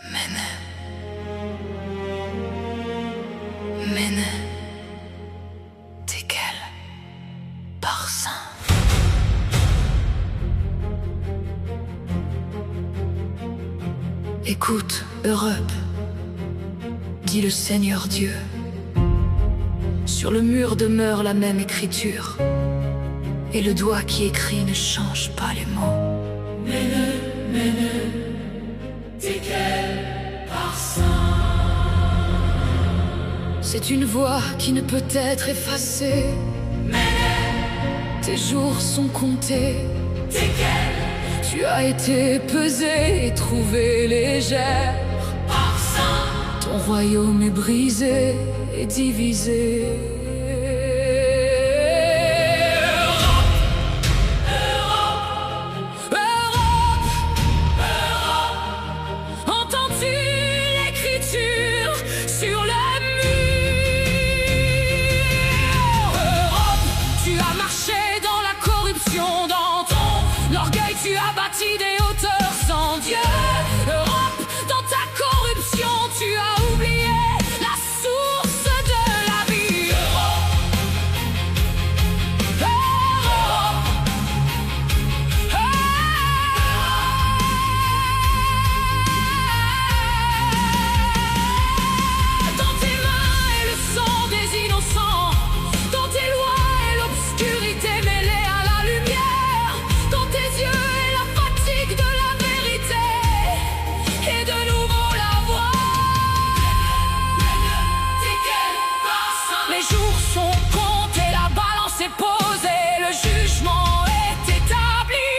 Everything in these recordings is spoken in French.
Mene, Tekel, Parsin. Écoute, Europe, dit le Seigneur Dieu. Sur le mur demeure la même écriture, et le doigt qui écrit ne change pas les mots. Mene, Tekel, Parsin. C'est une voix qui ne peut être effacée. Tes jours sont comptés. Tu as été pesé et trouvé légère. Ton royaume est brisé et divisé. Entends-tu l'écriture sur le dans ton orgueil, tu as bâti des hauteurs sans Dieu. Europe, dans ta corruption, tu as oublié la source de la vie. Dans tes mains est le sang des innocents, dans tes lois est l'obscurité mêlée. Les jours sont comptés, la balance est posée, le jugement est établi.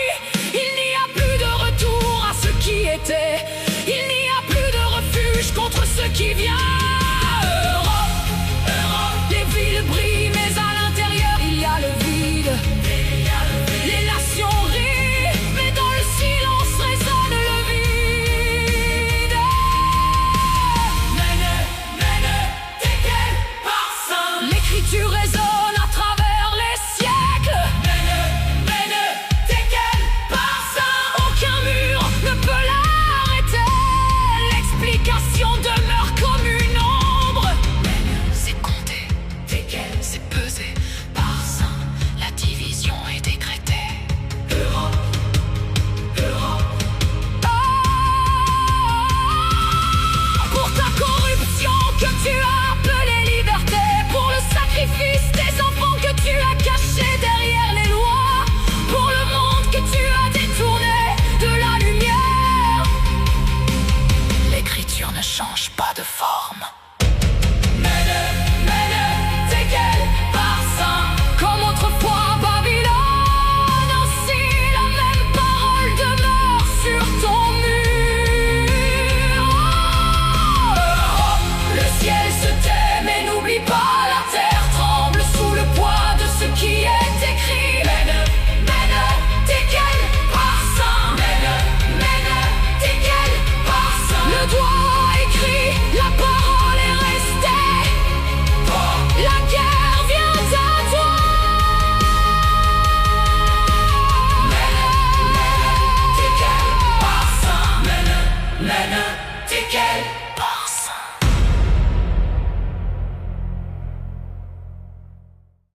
Il n'y a plus de retour à ce qui était, il n'y a plus de refuge contre ce qui vient. Europe, les villes brillent, mais à l'intérieur il y a le vide. Les nations rient, mais dans le silence résonne le vide. L'écriture résonne à travers les siècles. Mene, Tekel, Parsin. Aucun mur ne peut l'arrêter. L'explication demeure comme une ombre. Mene, c'est compté. Tekel, c'est pesé. Parsin, la division est décrétée. Europe. Pour ta corruption que tu as appelée liberté, des enfants que tu as cachés derrière les lois, pour le monde que tu as détourné de la lumière. L'écriture ne change pas de forme.